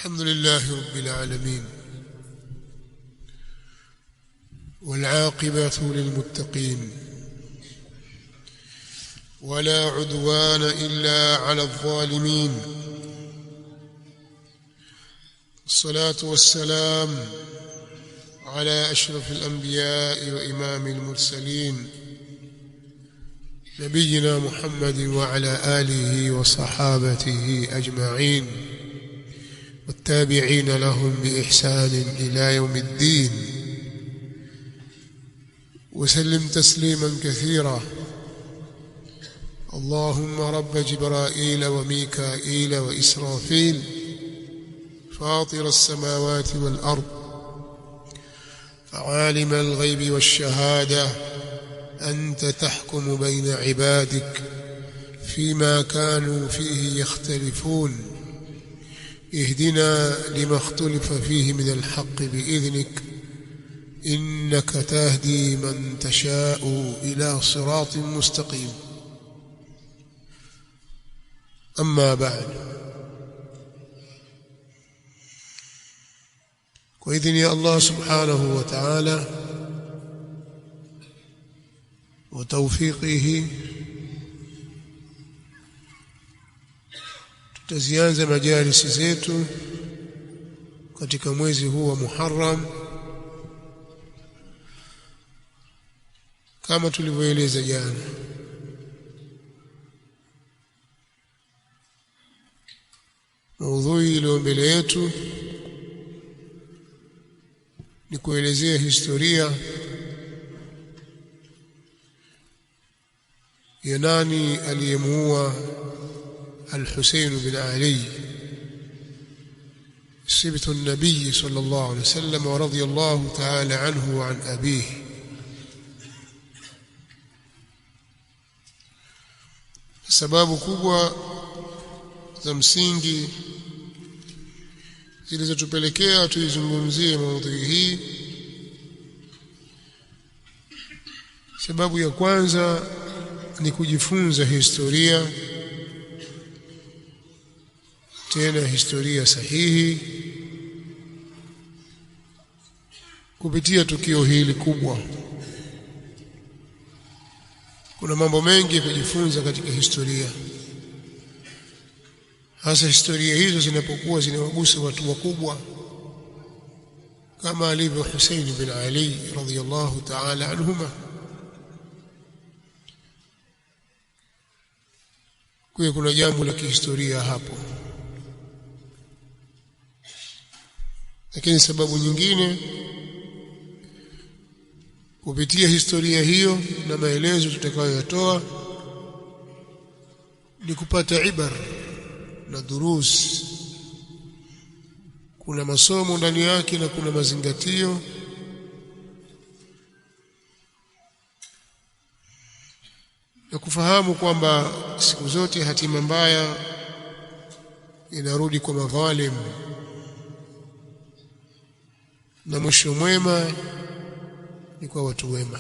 الحمد لله رب العالمين والعاقبة للمتقين ولا عدوان إلا على الظالمين الصلاة والسلام على أشرف الأنبياء وإمام المرسلين نبينا محمد وعلى آله وصحابته أجمعين والتابعين لهم بإحسان إلى يوم الدين وسلم تسليما كثيرا. اللهم رب جبرائيل وميكائيل وإسرافيل فاطر السماوات والأرض عالم الغيب والشهادة أنت تحكم بين عبادك فيما كانوا فيه يختلفون اهدنا لما اختلف فيه من الحق بإذنك إنك تهدي من تشاء إلى صراط مستقيم. أما بعد، وإذن يا الله سبحانه وتعالى وتوفيقه tutazianza majalisi zetu katika mwezi huu wa Muharram kama tulivyoeleza jana. Maudhui iliyo mbele yetu ni kuelezea historia ya nani aliyemuua الحسين بن علي سبط النبي صلى الله عليه وسلم ورضي الله تعالى عنه وعن أبيه. sababu kubwa za msingi zilizotupelekea tuizungumzie maudhui hii, sababu ya kwanza ni kujifunza historia, tena historia sahihi, kupitia tukio hili kubwa. Kuna mambo mengi kujifunza katika historia, hasa historia hizo zinapokuwa zinawagusa watu wakubwa kama alivyo Hussein bin Ali radhiyallahu ta'ala anhuma. Kwa kuna jambo la kihistoria hapo. Lakini sababu nyingine kupitia historia hiyo na maelezo tutakayoyatoa ni kupata ibar na durus. Kuna masomo ndani yake na kuna mazingatio, na kufahamu kwamba siku zote hatima mbaya inarudi kwa madhalimu na mwisho mwema ni kwa watu wema.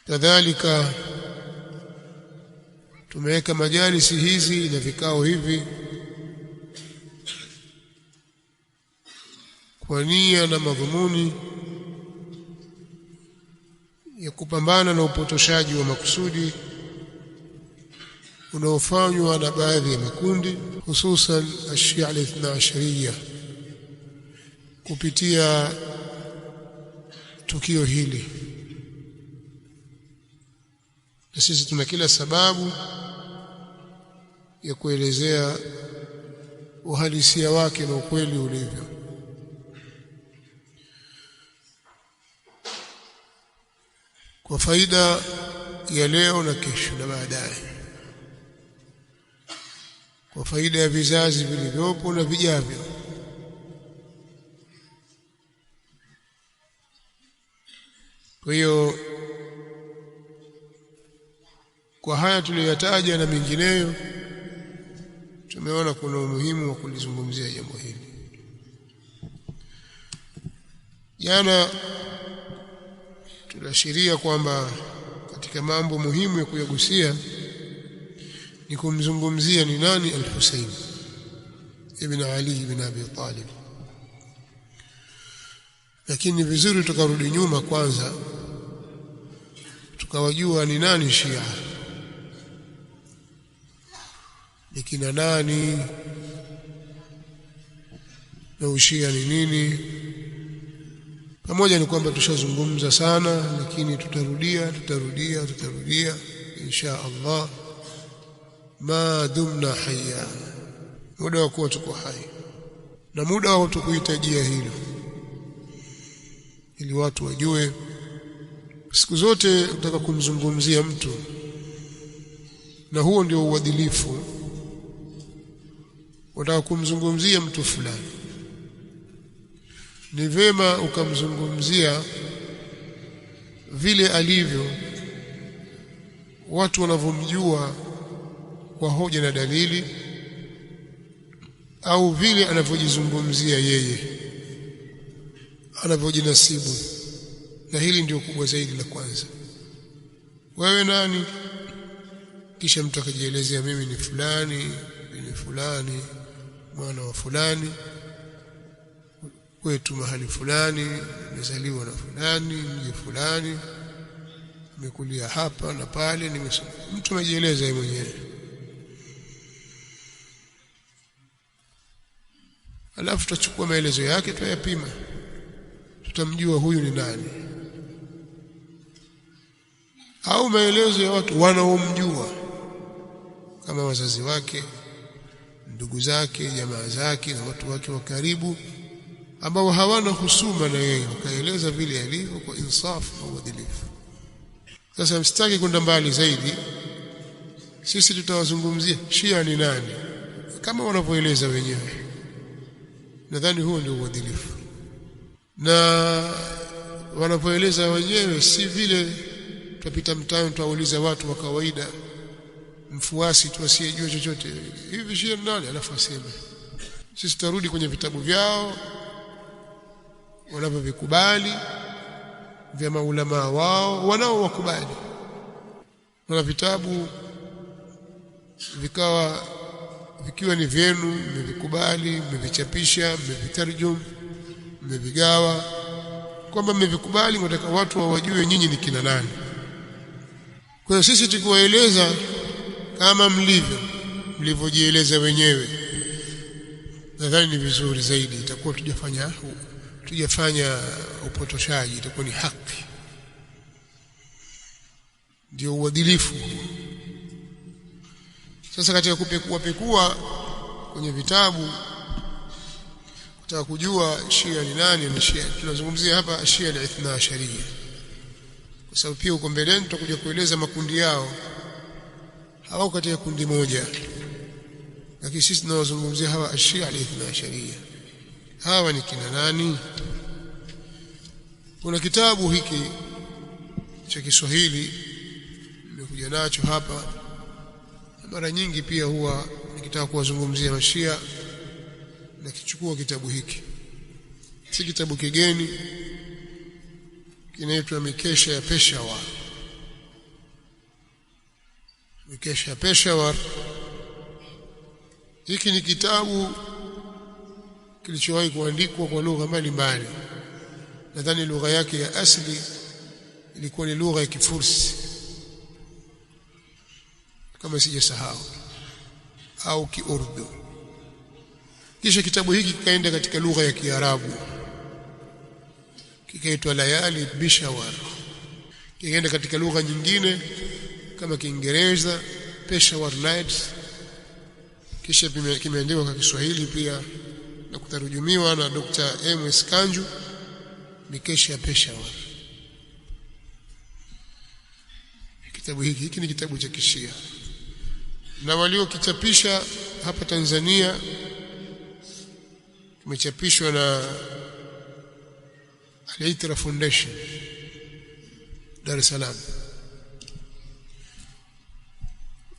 Kadhalika tumeweka majalisi hizi na vikao hivi kwa nia na madhumuni ya kupambana na upotoshaji wa makusudi unaofanywa na baadhi ya makundi, hususan Ashia al-Ithna Ashariya, kupitia tukio hili. Na sisi tuna kila sababu ya kuelezea uhalisia wake na ukweli ulivyo. Kwa faida ya leo na kesho na baadaye, kwa faida ya vizazi vilivyopo na vijavyo. Kwa hiyo kwa haya tuliyotaja na mengineyo, tumeona kuna umuhimu wa kulizungumzia jambo hili. Jana tuliashiria kwamba katika mambo muhimu ya kuyagusia ni kumzungumzia ni nani? Al-Husayn ibn Ali ibn Abi Talib. Lakini vizuri tukarudi nyuma kwanza tukawajua ni nani Shia, ni kina nani na ushia ni nini. Pamoja ni kwamba tushazungumza sana, lakini tutarudia insha Allah ma dumna hayya, muda wa kuwa tuko hai na muda wa tukuhitajia hilo, ili watu wajue. Siku zote utaka kumzungumzia mtu, na huo ndio uadilifu. Utaka kumzungumzia mtu fulani, ni vema ukamzungumzia vile alivyo, watu wanavyomjua kwa hoja na dalili, au vile anavyojizungumzia yeye, anavyojinasibu. Na hili ndio kubwa zaidi la kwanza. Wewe nani? Kisha mtu akajielezea, mimi ni fulani bin fulani, mwana wa fulani, kwetu mahali fulani, nimezaliwa na fulani, mji fulani, nimekulia hapa na pale, nimesoma. Mtu amejieleza yeye mwenyewe. Alafu tutachukua maelezo yake, tuyapima, tutamjua huyu ni nani. Au maelezo ya watu wanaomjua kama wazazi wake, ndugu zake, jamaa zake na watu wake wa karibu, ambao hawana husuma na yeye, wakaeleza vile alivyo kwa insafu na uadilifu. Sasa msitaki kwenda mbali zaidi, sisi tutawazungumzia Shia ni nani kama wanavyoeleza wenyewe. Nadhani huo ndio uadilifu, na wanapoeleza wenyewe si vile tupita mtaani tuwauliza watu wa kawaida, mfuasi tu asiyejua chochote, hivi Shia ni nani, alafu aseme. Sisi tutarudi kwenye vitabu vyao wanavyovikubali, vya maulama wao wanaowakubali. Na vitabu vikiwa ni vyenu, mmevikubali, mmevichapisha, mmevitarjum, mmevigawa, kwamba mmevikubali, mtaka watu wawajue nyinyi ni kina nani. Kwa hiyo sisi tukiwaeleza kama mlivyojieleza wenyewe, nadhani ni vizuri zaidi. Itakuwa tujafanya upotoshaji, itakuwa ni haki, ndio uadilifu. Sasa katika kupekua kwenye vitabu kutaka kujua Shia ni nani, ni Shia, tunazungumzia hapa Shia al-Ithna Ashariya, kwa sababu pia uko mbeleni tutakuja kueleza makundi yao. Hawako katika kundi moja, lakini sisi tunazungumzia hawa Shia al-Ithna Ashariya. Hawa ni kina nani? Kuna kitabu hiki cha Kiswahili nimekuja nacho hapa. Mara nyingi pia huwa nikitaka kuwazungumzia Mashia na kichukua kitabu hiki. Si kitabu kigeni, kinaitwa Mikesha ya Peshawar. Mikesha ya Peshawar, hiki ni kitabu kilichowahi kuandikwa kwa lugha mbalimbali. Nadhani lugha yake ya asili ilikuwa ni lugha ya Kifursi kama sijasahau, au Kiurdu. Kisha kitabu hiki kikaenda katika lugha ya Kiarabu, kikaitwa Layali Bishawar. Kikaenda katika lugha nyingine kama Kiingereza, Peshawar Nights. Kisha kimeandikwa kwa Kiswahili pia na kutarujumiwa na Dr. M.S. Kanju, Mikesha ya Peshawar. Kitabu hiki ni kitabu cha Kishia, na waliokichapisha hapa Tanzania kimechapishwa na Al-Itra Foundation Dar es Salaam.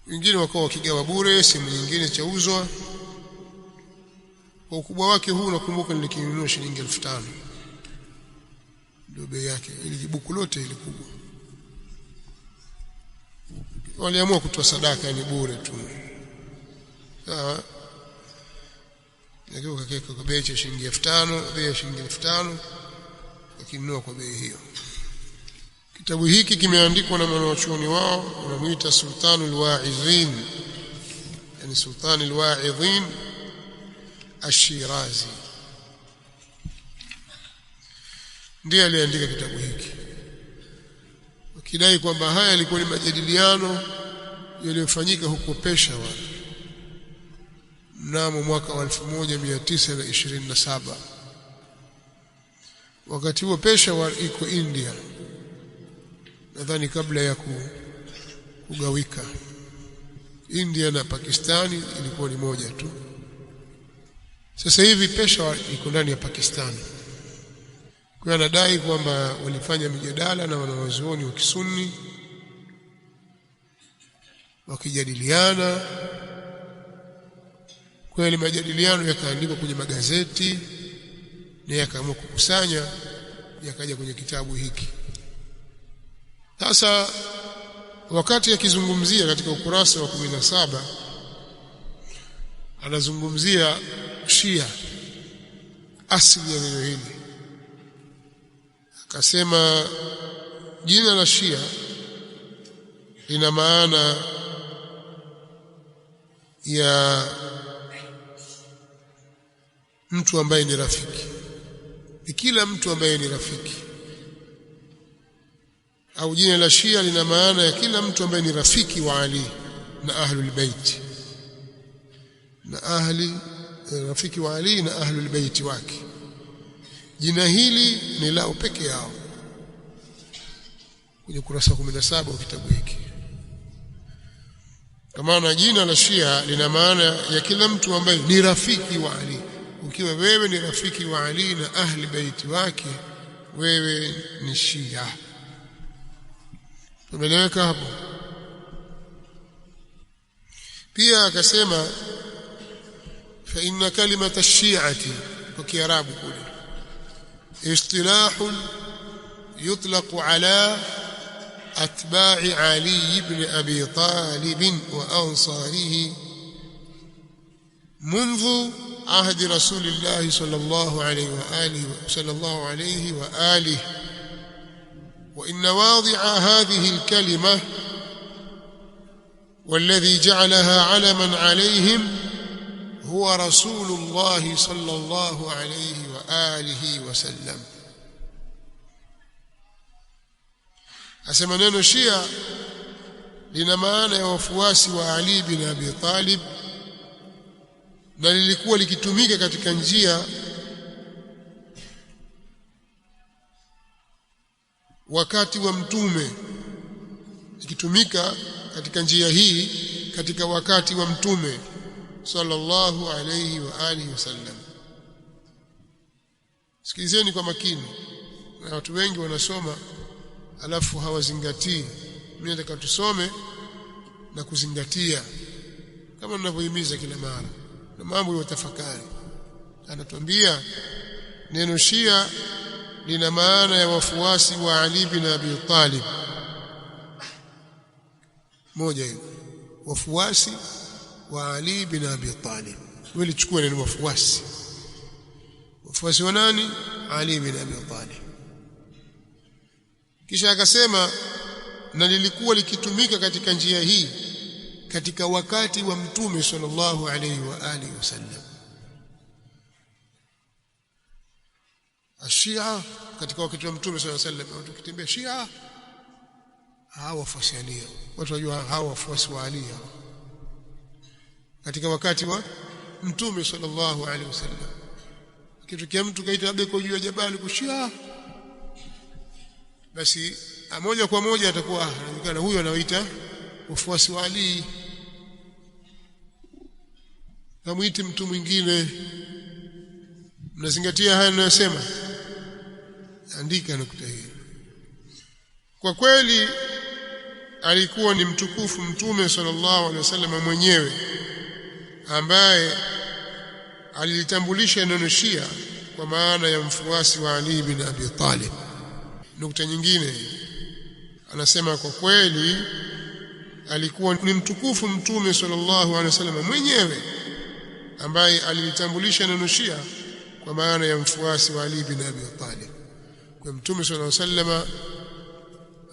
Wengine wako wakigawa bure, sehemu nyingine chauzwa. Kwa ukubwa wake huu nakumbuka nilikinunua shilingi 1500. Ndio bei yake. Ili buku lote ile kubwa. Waliamua kutoa sadaka, ni bure tu. sawa, lakini ukaweka kwa bei ya shilingi 5000, bei ya shilingi 5000 ukinunua kwa bei hiyo. Kitabu hiki kimeandikwa na mwanachuoni wao wanamuita Sultanul Wa'izin, yani Sultanul Wa'izin Ash-Shirazi ndiye aliandika kitabu hiki, akidai kwamba haya yalikuwa ni majadiliano yaliyofanyika huko Peshawar mnamo mwaka wa 1927. Wakati huo Peshawar iko India, nadhani kabla ya kugawika. India na Pakistani ilikuwa ni moja tu. Sasa hivi Peshawar iko ndani ya Pakistani. Kwa anadai kwamba walifanya mijadala na wanawazuoni wa Kisunni wakijadiliana. Kweli majadiliano yakaandikwa kwenye magazeti na yakaamua kukusanya yakaja kwenye kitabu hiki. Sasa wakati akizungumzia katika ukurasa wa 17 anazungumzia Shia, asili ya neno hili. Akasema jina la Shia lina maana ya mtu ambaye ni rafiki, ni kila mtu ambaye ni rafiki. Au jina la Shia lina maana ya kila mtu ambaye ni rafiki wa Ali na ahlul bait, na rafiki wa Ali na ahlul bait wake. Jina hili ni lao peke yao kwenye kurasa 17 wa kitabu hiki. Kama na jina la Shia lina maana ya kila mtu ambaye ni rafiki wa Ali. Ukiwa wewe ni rafiki wa Ali na ahli bait wake, wewe ni Shia. Tumeeleweka hapo? Pia akasema fa inna kalimata ash-shi'ati kwa Kiarabu kule istilahun yutlaqu ala atba'i Ali ibn Abi Talib wa ansarihi منذ عهد رسول الله صلى الله عليه وآله وإن واضع هذه الكلمة والذي جعلها علما عليهم هو رسول الله صلى الله عليه وآله وسلم. أسمى neno Shia lina maana ya wafuasi wa Ali bin Abi Talib, na lilikuwa likitumika katika njia wakati wa mtume, likitumika katika njia hii katika wakati wa mtume sallallahu alayhi wa alihi wasallam. Sikilizeni kwa makini, na watu wengi wanasoma alafu hawazingatii. Mimi nataka tusome na kuzingatia kama ninavyohimiza kila mara, na mambo ya tafakari. Anatuambia neno Shia lina maana ya wafuasi wa Ali bin Abi Talib. Moja hiyo, wafuasi wa Ali bin Abi Talib. Wewe chukua neno wafuasi. Wafuasi wa nani? Ali bin Abi Talib. Kisha akasema na lilikuwa likitumika katika njia hii katika wakati wa mtume sallallahu alayhi wa alihi wasallam. Ashia katika wakati wa mtume sallallahu alayhi wasallam, tukitembea Shia hawa wafuasi Ali, watu wajua hawa wafuasi wa Ali katika wakati wa mtume sallallahu alayhi wasallam. Kitokea mtu kaita labda kwa juu ya jabali kushia, basi moja kwa moja atakuwa anaonekana huyo anaoita wafuasi wa Ali. Hamuiti mtu mwingine. Mnazingatia haya ninayosema? Andika nukta hii. Kwa kweli alikuwa ni mtukufu mtume sallallahu alaihi wasallam mwenyewe ambaye alilitambulisha neno Shia kwa maana ya mfuasi wa Ali bin Abi Talib. Nukta nyingine anasema kwa kweli alikuwa ni mtukufu mtume sallallahu alaihi wasallam mwenyewe ambaye alilitambulisha neno Shia kwa maana ya mfuasi wa Ali bin Abi Talib. Kwa Mtume sallallahu alaihi wasallam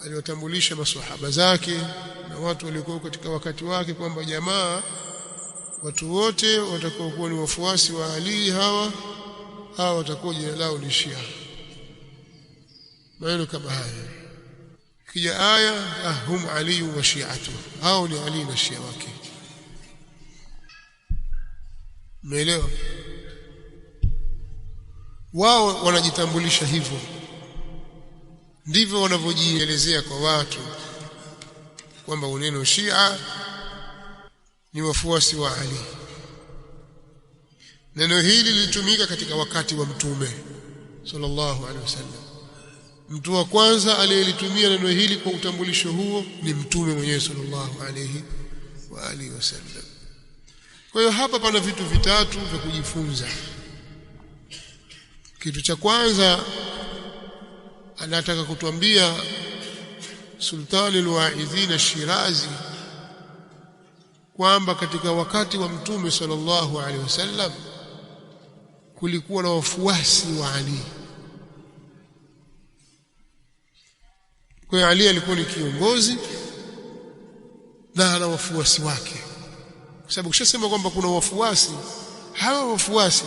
aliwatambulisha maswahaba zake na watu waliokuwa katika wakati wake kwamba jamaa, watu wote watakaokuwa ni wafuasi wa Ali hawa watakuwa jina lao ni Shia. Maneno kama haya. Kija aya hum Ali wa shi'atu, hao ni Ali na Shia wake. Umeelewa? Wao wanajitambulisha hivyo, ndivyo wanavyojielezea kwa watu kwamba uneno Shia ni wafuasi wa Ali. Neno hili lilitumika katika wakati wa Mtume sallallahu alaihi wasallam. Mtu wa kwanza aliyelitumia neno hili kwa utambulisho huo ni Mtume mwenyewe sallallahu alaihi wa alihi wasallam. Kwa hiyo hapa pana vitu vitatu vya kujifunza. Kitu cha kwanza anataka kutuambia Sultani al-Wa'idhin al-Shirazi kwamba katika wakati wa Mtume sallallahu alaihi wasallam kulikuwa na wafuasi wa Ali. Kwa hiyo Ali alikuwa ni kiongozi na ana wafuasi wake. Kwa sababu kishasema kwamba kuna wafuasi, hawa wafuasi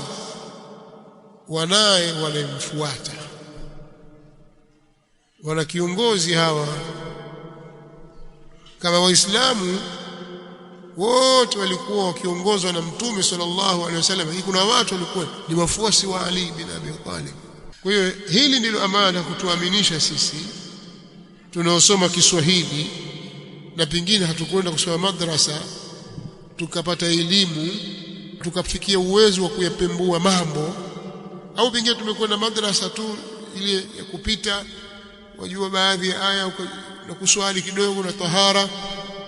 wanaye wanemfuata, wana kiongozi hawa. Kama Waislamu wote walikuwa wakiongozwa na Mtume sallallahu alaihi wasallam, kuna watu walikuwa ni wafuasi wa Ali bin Abi Talib. Kwa hiyo hili ndilo amana kutuaminisha sisi tunaosoma Kiswahili na pengine hatukwenda kusoma madrasa tukapata elimu tukafikia uwezo wa kuyapembua mambo, au pengine tumekwenda madrasa tu ile ya kupita, wajua baadhi ya aya na kuswali kidogo na tahara,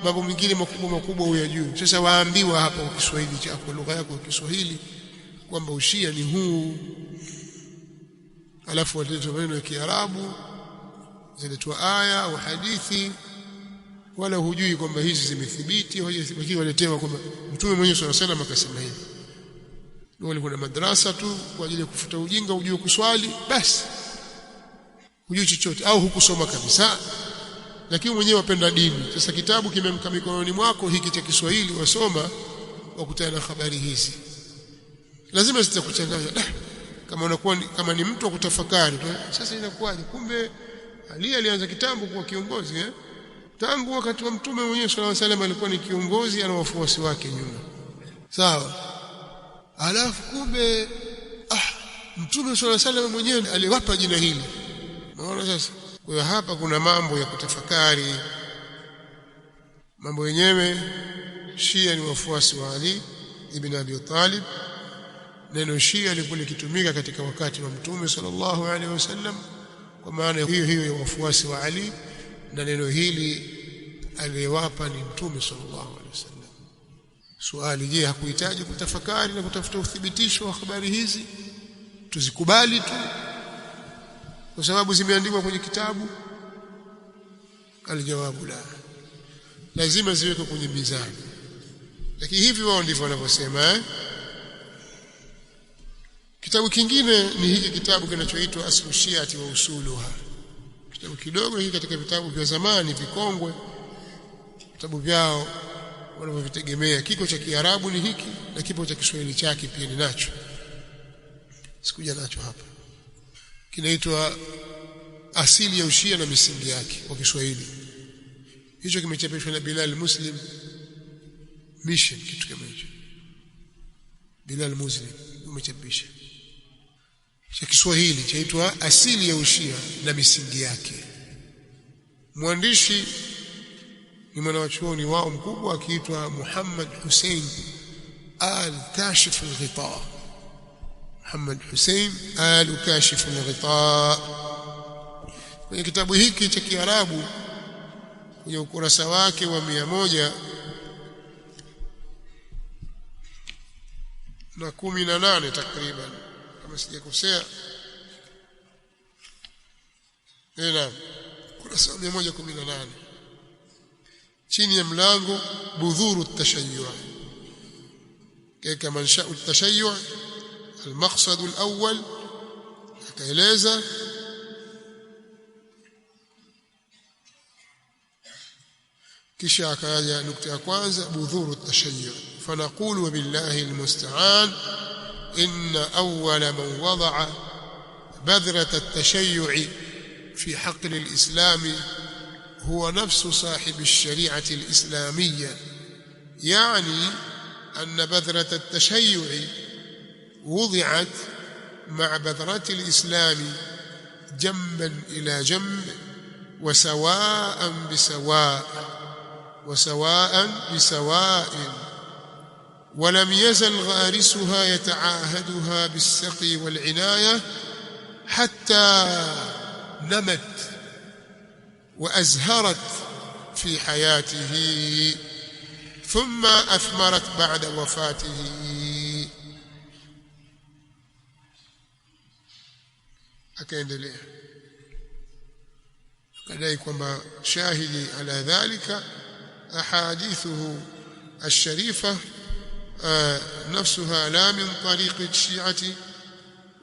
mambo mengine makubwa huyajui. Sasa waambiwa hapa kwa Kiswahili chako, lugha yako ya Kiswahili, kwamba ushia ni huu, alafu waleta maneno ya Kiarabu ziletwa aya au hadithi, wala hujui kwamba hizi zimethibiti au hizi waletewa kwamba Mtume mwenyewe sallallahu alaihi wasallam akasema hivi. Ndio walikuwa na madrasa tu kwa ajili ya kufuta ujinga, ujue kuswali basi, hujui chochote au hukusoma kabisa, lakini mwenyewe wapenda dini. Sasa kitabu kimemka mikononi mwako hiki cha Kiswahili, wasoma wakutana na habari hizi, lazima zitakuchanganya. Kama unakuwa kama ni mtu wa kutafakari, sasa inakuwaje? Kumbe Ali alianza kitambo kuwa kiongozi tangu wakati wa Mtume mwenyewe sallallahu alaihi wasallam alikuwa ni kiongozi, ana wafuasi wake nyuma. Sawa. Alafu kumbe Mtume sallallahu alaihi wasallam mwenyewe aliwapa jina hili. Unaona sasa? Kwa hiyo hapa kuna mambo ya kutafakari. Mambo yenyewe, Shia ni wafuasi wa Ali ibn Abi Talib. Neno Shia lilikuwa likitumika katika wakati wa Mtume sallallahu alaihi wasallam kwa maana hiyo ya wafuasi wa Ali, na neno hili aliyewapa ni Mtume sallallahu alaihi wasallam. Swali, je, hakuhitaji kutafakari na kutafuta uthibitisho wa habari hizi? Tuzikubali tu kwa sababu zimeandikwa kwenye kitabu? Alijawabu la, lazima ziwekwe kwenye mizani. Lakini hivi wao ndivyo wanavyosema. Kitabu kingine ni hiki kitabu kinachoitwa Aslu Shiati wa Usuluha. Kitabu kidogo hiki katika vitabu vya zamani vikongwe, vitabu vyao wanavyovitegemea. Kiko cha Kiarabu ni hiki na kipo cha Kiswahili chake pia ninacho, sikuja nacho hapa. Kinaitwa Asili ya Ushia na Misingi Yake kwa Kiswahili. Hicho kimechapishwa na Bilal Muslim Mission, kitu kama hicho. Bilal Muslim umechapisha. Cha Kiswahili chaitwa Asili ya Ushia na Misingi Yake. Mwandishi ni mwanachuoni wao mkubwa akiitwa Muhammad Hussein al-Kashif al-Ghita. Muhammad Hussein al-Kashif al-Ghita. Kwenye kitabu hiki cha Kiarabu kwenye ukurasa wake wa 118 takriban, kama sijakosea, naam, ukurasa wa 118 chini ya mlango Budhuru at-Tashayyu'. katika mansha'u at-tashayyu' al-maqsad al-awwal akaeleza kisha akaja nukta ya kwanza budhuru at-tashayyu' fanaqulu billahi al-musta'an inna awwala man wada'a بذرة التشيع في حقل الإسلام هو نفس صاحب الشريعة الإسلامية يعني أن بذرة التشيع وضعت مع بذرة الإسلام جنبا إلى جنب وسواء بسواء ولم يزل غارسها يتعاهدها بالسقي والعناية حتى نمت وأزهرت في حياته ثم أثمرت بعد وفاته akaendelea kadai kwamba shahidi ala dhalika ahadithuhu الشريفة نفسها لا من طريق الشيعة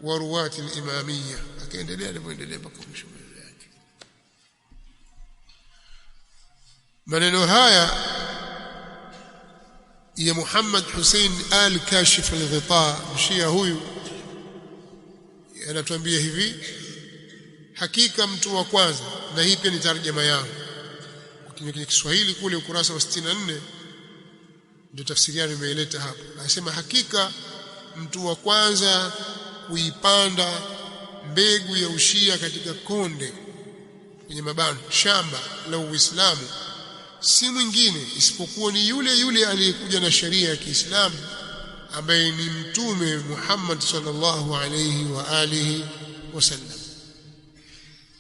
ورواة الإمامية akaendelea alivyoendelea mpaka mwisho wake. Maneno haya ya Muhammad Hussein al-Kashif al-Ghita Shia huyu anatuambia hivi, hakika mtu wa kwanza, na hii pia ni tarjama yangu kwenye Kiswahili kule ukurasa wa 64 ndio tafsiri yake imeileta hapo. Anasema hakika mtu wa kwanza kuipanda mbegu ya ushia katika konde kwenye mabano shamba la Uislamu si mwingine isipokuwa ni yule aliyekuja na sheria ya Kiislamu ambaye ni mtume Muhammad sallallahu alayhi wa alihi wasallam.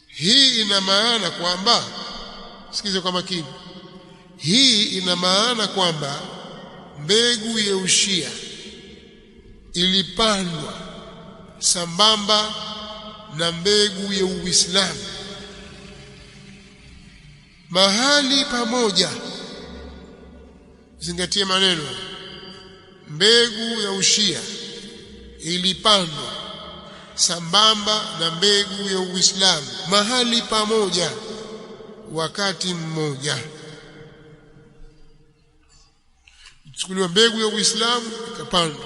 Hii ina maana kwamba, sikize kwa makini, hii ina maana kwamba mbegu ya ushia ilipandwa sambamba na mbegu ya Uislamu mahali pamoja. Zingatia maneno, mbegu ya ushia ilipandwa sambamba na mbegu ya Uislamu mahali pamoja wakati mmoja. Chukuliwa mbegu ya Uislamu ikapandwa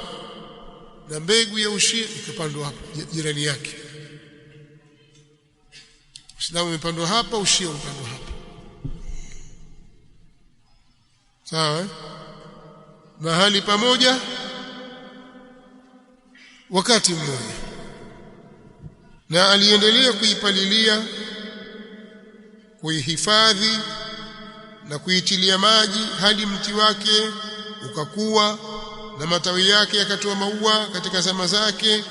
na mbegu ya ushia ikapandwa hapo jirani yake. Uislamu umepandwa hapa, ushia umepandwa hapa. Sawa? Mahali pamoja wakati mmoja. Na aliendelea kuipalilia, kuihifadhi na kuitilia maji hadi mti wake ukakua na matawi yake yakatoa maua katika zama zake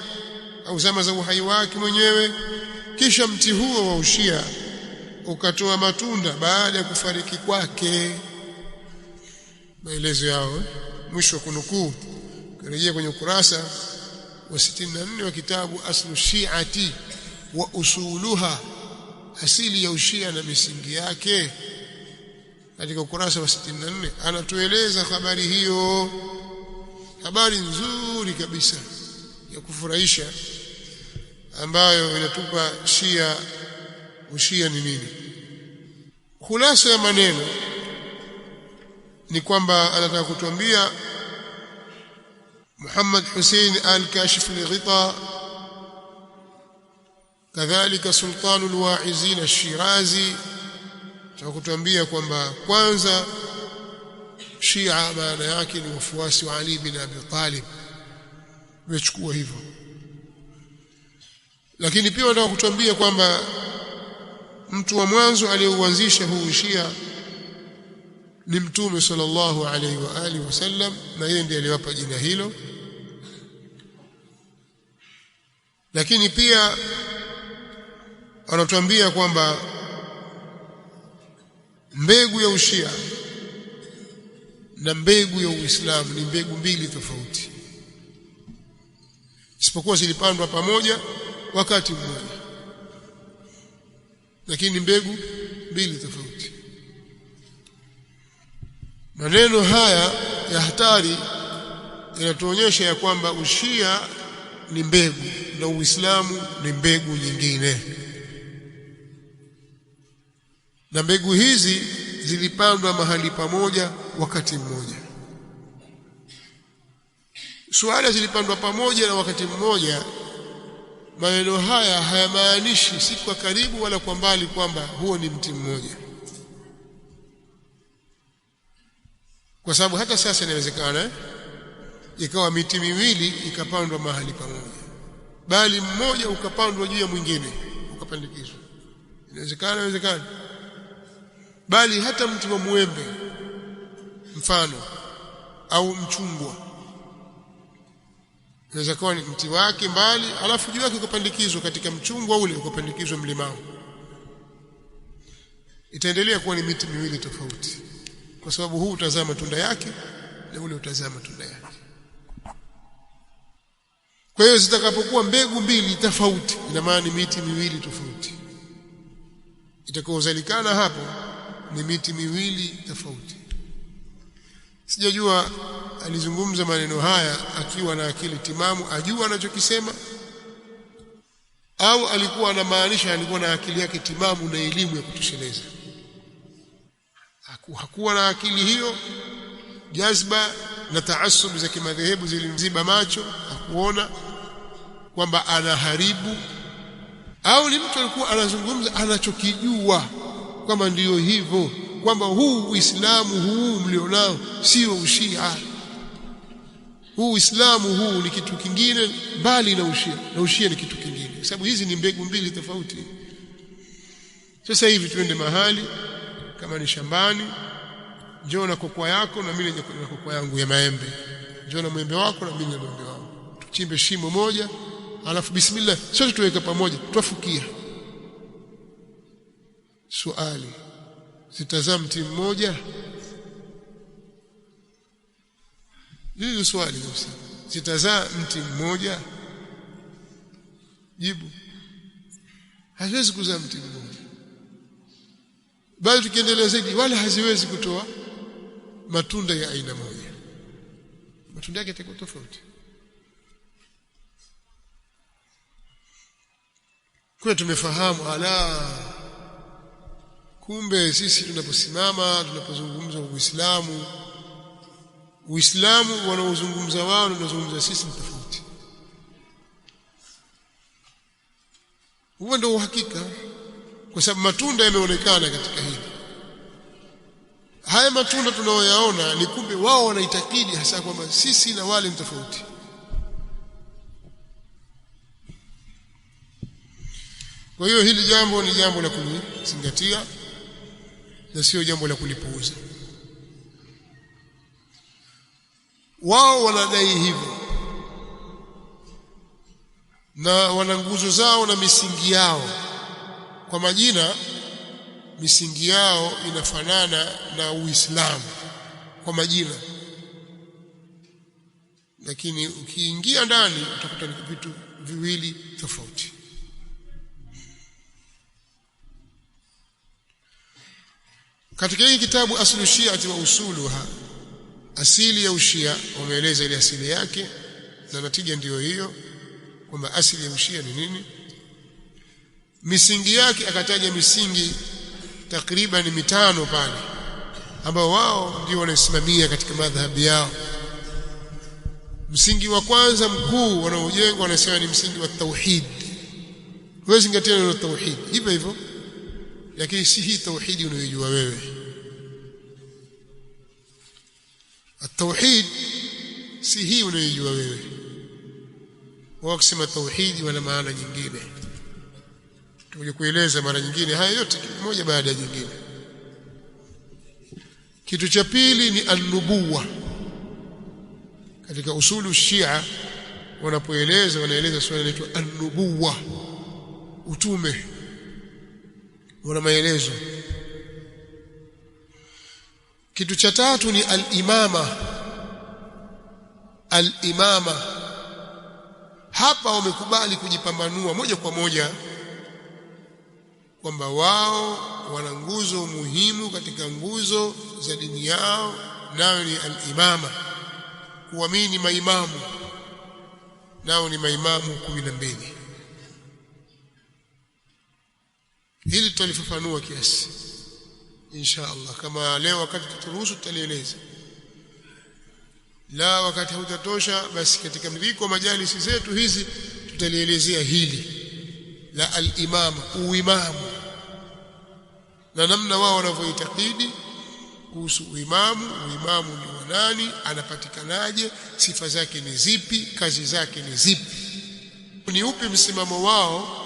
au zama za uhai wake mwenyewe. Kisha mti huo wa ushia ukatoa matunda baada ya kufariki kwake. Maelezo yao mwisho kunukuu kurejea kwenye ukurasa wa 64 wa kitabu Aslu Shi'ati wa Usuluha, asili ya ushia na misingi yake. Katika ukurasa wa 64 anatueleza habari hiyo, habari nzuri kabisa ya kufurahisha ambayo inatupa ushia ni nini. Khulasa ya maneno ni kwamba anataka kutuambia Muhammad Hussein al-Kashif al-Ghita kadhalika Sultan al-Wa'izin al-Shirazi, anataka kutuambia kwamba kwanza Shia maana yake ni wafuasi wa Ali bin Abi Talib, wechukua hivyo. Lakini pia anataka kutuambia kwamba mtu wa mwanzo aliyeuanzisha huu Shia ni Mtume sallallahu alaihi wa alihi wasallam, na yeye ndiye aliwapa jina hilo. Lakini pia anatuambia kwamba mbegu ya ushia na mbegu ya Uislamu ni mbegu mbili tofauti, isipokuwa zilipandwa pamoja wakati mmoja, lakini mbegu mbili tofauti. Maneno haya ya hatari inatuonyesha ya kwamba ushia ni mbegu na Uislamu ni mbegu nyingine, na mbegu hizi zilipandwa mahali pamoja wakati mmoja. Suala zilipandwa pamoja na wakati mmoja, maneno haya hayamaanishi si kwa karibu wala kwa mbali kwamba huo ni mti mmoja, kwa sababu hata sasa inawezekana ikawa miti miwili ikapandwa mahali pamoja, bali mmoja ukapandwa juu ya mwingine ukapandikizwa. Inawezekana. Bali hata mti wa muembe mfano au mchungwa, inaweza kuwa ni mti wake mbali, alafu juu yake ukapandikizwa katika mchungwa ule, ukapandikizwa mlimao. Itaendelea kuwa ni miti miwili tofauti, kwa sababu huu utazaa matunda yake na ule utazaa matunda yake. Kwa hiyo zitakapokuwa mbegu mbili tofauti, ina maana ni miti miwili tofauti. Itakaozalikana hapo ni miti miwili tofauti. Sijajua alizungumza maneno haya akiwa na akili timamu, ajua anachokisema, au alikuwa anamaanisha alikuwa na akili yake timamu na elimu ya kutosheleza. Hakuwa na akili hiyo, jazba na taasub za kimadhehebu zilimziba macho, hakuona kwamba anaharibu, au ni mtu alikuwa anazungumza anachokijua kwamba ndiyo hivyo, kwamba huu Uislamu huu mlionao sio ushia, huu Uislamu huu ni kitu kingine bali na ushia, na ushia ni kitu kingine, kwa sababu hizi ni mbegu mbili tofauti. Sasa hivi twende mahali kama ni shambani, njoo na kokwa yako na mimi na kokwa yangu ya maembe, njoo na mwembe wako na mimi na mwembe wangu, tuchimbe shimo moja, alafu bismillah sote tuweka pamoja, tuafukia. Swali, zitazaa mti mmoja? Hili swali kabisa, zitazaa mti mmoja? Jibu, haziwezi kuzaa mti mmoja, bali tukiendelea zaidi wala haziwezi kutoa matunda ya aina moja, matunda yake yatakuwa tofauti. Kwa tumefahamu kumbe sisi tunaposimama tunapozungumza Uislamu wanaozungumza wao na tunazungumza sisi ni tofauti. Huo ndio uhakika, kwa sababu matunda yameonekana katika hili. Haya matunda tunayoyaona ni kumbe wao wanaitakidi hasa kwamba sisi na wale ni tofauti. Kwa hiyo hili jambo ni jambo la kuzingatia na sio jambo la kulipuuza. Wao wanadai hivyo, na wana nguzo zao na misingi yao. Kwa majina misingi yao inafanana na Uislamu kwa majina, lakini ukiingia ndani utakuta ni vitu viwili tofauti. Katika hii kitabu Aslu Shi'ati wa Usuluha, asili ya ushia, wameeleza ile asili yake, na natija ndiyo hiyo kwamba asili ya ushia ni nini. Misingi yake akataja misingi takriban 5 pale, ambao wao ndio wanasimamia katika madhhabi yao. Msingi wa kwanza mkuu wanaojenga wanasema ni msingi wa tauhid. Wewe zingatia neno tauhid hivyo hivyo, lakini si hii tauhidi unayojua wewe. At-tauhid si hii unayojua wewe. Wao kusema tauhidi wana maana nyingine, tuje kueleza mara nyingine haya yote moja baada ya nyingine. Kitu cha pili ni an-nubuwa. Katika usulu Shia wanapoeleza wanaeleza swala linaloitwa an-nubuwa, utume. Wana maelezo. Kitu cha tatu ni al-imama. Al-imama hapa wamekubali kujipambanua moja kwa moja kwamba wao wana nguzo muhimu katika nguzo za dini yao, nayo ni al-imama, kuamini maimamu, nao ni maimamu 12. Hili tutalifafanua kiasi insha Allah, kama leo wakati tuturuhusu tutalieleza. La wakati hautatosha, basi katika mliko majalisi zetu hizi tutalielezea hili la al-imama, uimamu, na namna wao wanavyoitakidi kuhusu uimamu. Uimamu ni wa nani, anapatikanaje, sifa zake ni zipi, kazi zake ni zipi, ni upi msimamo wao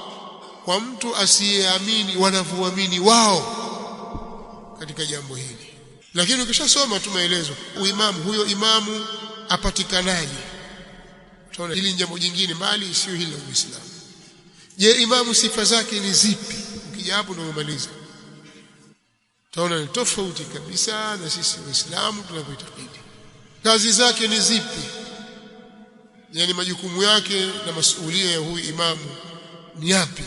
kwa mtu asiyeamini wanavyoamini wao katika jambo hili. Lakini ukishasoma tu maelezo uimamu, huyo imamu apatikanaje, utaona hili ni jambo jingine mbali, sio hili la Uislamu. Je, imamu sifa zake ni zipi? Ukija hapo ndio umaliza, utaona ni tofauti kabisa na sisi Waislamu tunavyoitakidi. Kazi zake ni zipi, yani majukumu yake na masuhulia ya huyu imamu ni yapi?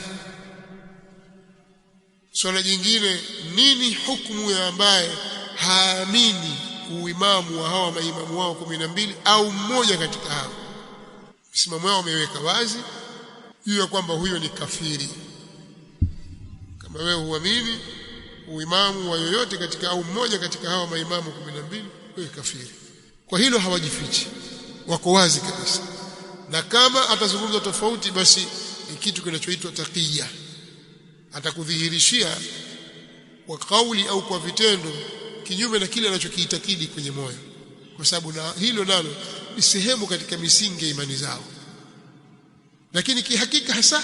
Swala jingine, nini hukumu ya ambaye haamini uimamu wa hawa maimamu wao 12 au mmoja katika hao? Msimamo wao wameweka wazi juu ya kwamba huyo ni kafiri. Kama wewe huamini uimamu wa yoyote katika au mmoja katika hawa maimamu 12, wewe kafiri. Kwa hilo hawajifichi, wako wazi kabisa. Na kama atazungumza tofauti, basi ni kitu kinachoitwa taqiyya, atakudhihirishia kwa kauli au kwa vitendo kinyume na kile anachokiitakidi kwenye moyo, kwa sababu na hilo nalo ni sehemu katika misingi ya imani zao. Lakini kihakika hasa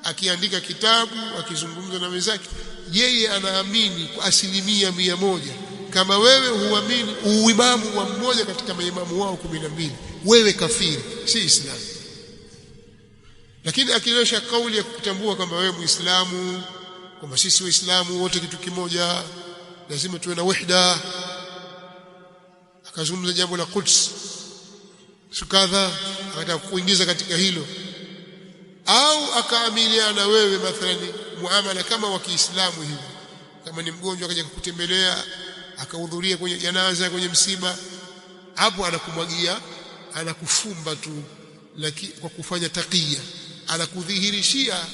akiandika kitabu, akizungumza na wenzake, yeye anaamini kwa 100% kama wewe huamini uimamu wa mmoja katika maimamu wao 12, wewe kafiri, si Islamu. Lakini akionyesha kauli ya kutambua kwamba wewe Muislamu, kwamba sisi Waislamu wote kitu kimoja, lazima tuwe na wahda, akazungumza jambo la Quds sukadha, akataka kuingiza katika hilo, au akaamiliana wewe mathalan muamala kama wa Kiislamu hivi, kama ni mgonjwa akaja kukutembelea, akahudhuria kwenye janaza, kwenye msiba, hapo anakumwagia, anakufumba tu, lakini kwa kufanya taqiyya anakudhihirishia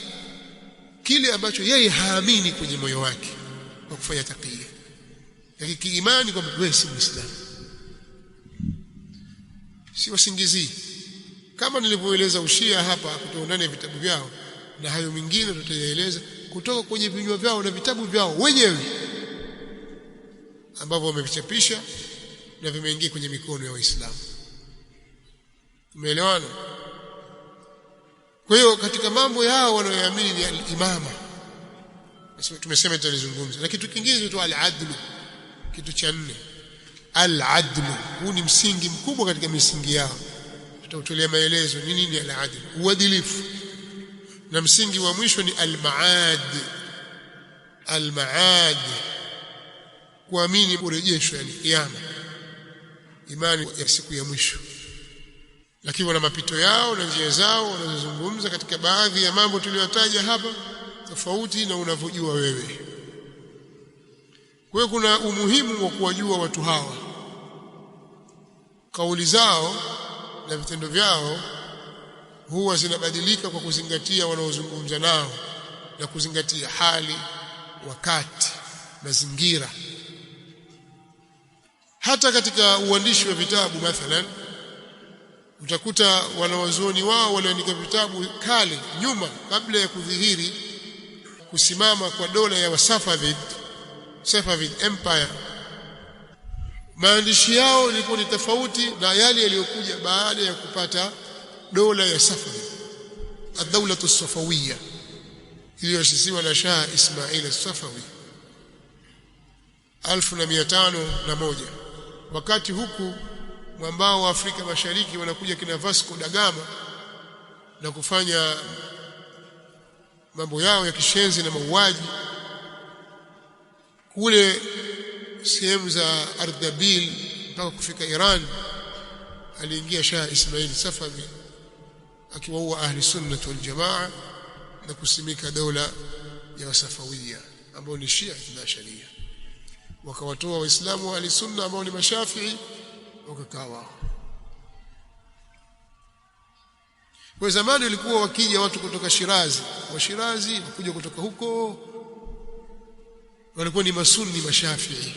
kile ambacho yeye haamini kwenye moyo wake kwa kufanya taqiyya, lakini kiimani kwamba wewe si Muislamu. Si wasingizii, kama nilivyoeleza ushia hapa kutoka ndani ya vitabu vyao, na hayo mengine tutayaeleza kutoka kwenye vinywa vyao na vitabu vyao wenyewe ambavyo wamevichapisha na vimeingia kwenye mikono ya Waislamu. Umeelewana? Kwa hiyo katika mambo yao wanayoamini ni al-imama, tumesema tutalizungumza. Na kitu kingine tu al-adlu, kitu cha 4, al-adlu. Huu ni msingi mkubwa katika misingi yao, tutautolea maelezo ni nini al-adlu, uadilifu. Na msingi wa mwisho ni al-maad, al-maad, kuamini urejesho, yani kiyama, imani ya siku ya mwisho. Lakini wana mapito yao na njia zao wanazozungumza katika baadhi ya mambo tuliyotaja hapa, tofauti na unavyojua wewe. Kwa hiyo kuna umuhimu wa kuwajua watu hawa, kauli zao na vitendo vyao huwa zinabadilika kwa kuzingatia wanaozungumza nao na kuzingatia hali, wakati, mazingira. Hata katika uandishi wa vitabu mathalan, utakuta wanawazuoni wao waliandika vitabu kale nyuma, kabla ya kudhihiri kusimama kwa dola ya Safavid Empire. Maandishi yao ilikuwa ni tofauti na yale yaliyokuja baada ya kupata dola ya Safavid, ad-dawlatu as-safawiyya, iliyoasisiwa na Shah Ismail as-Safawi 1501. Wakati huku mwambao wa Afrika Mashariki wanakuja kina Vasco da Gama na kufanya mambo yao ya kishenzi na mauaji kule sehemu za Ardabil mpaka kufika Iran. Aliingia Shah Ismail Safavi akiwaua ahli sunna wal jamaa na kusimika dola ya Wasafawiyya ambao ni Shia na Sharia, wakawatoa Waislamu wa ahli sunna ambao ni Mashafii wakakaa wao. Kwa zamani walikuwa wakija watu kutoka Shirazi, wa Shirazi wakuja kutoka huko, walikuwa ni masunni mashafii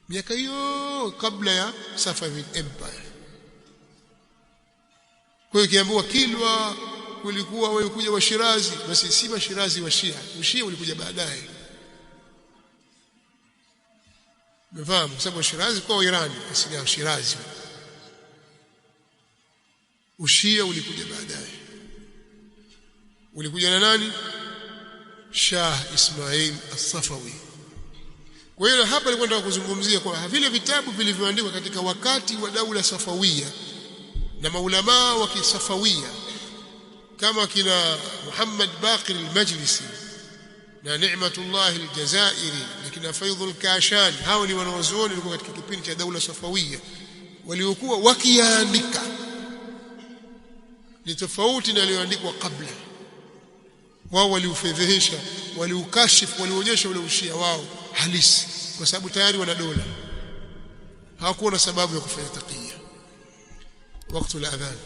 miaka hiyo kabla ya Safavid Empire. Kwa hiyo kiambiwa Kilwa kulikuwa wao kuja wa Shirazi, basi si Mashirazi wa Shia, Ushia ulikuja baadaye. Mfahamu kwa sababu Shirazi kwa Iran asili ya Shirazi, Ushia ulikuja baadaye. Ulikuja na nani? Shah Ismail As-Safawi. Kwa hiyo hapa nilikuwa nataka kuzungumzia kwa vile vitabu vilivyoandikwa katika wakati wa daula Safawia na maulama wa Kisafawia kama kina Muhammad Baqir al-Majlisi na Ni'matullah al-Jazairi na kina Faidhul Kashani, hao ni wanawazuoni walikuwa katika kipindi cha daula Safawia waliokuwa wakiandika, ni tofauti na walioandikwa kabla. Wao waliufedhehesha, waliukashifu, walionyesha ule ushia wao halisi kwa sababu tayari wana dola, hawakuwa na sababu ya kufanya taqiya wakati wa adhan.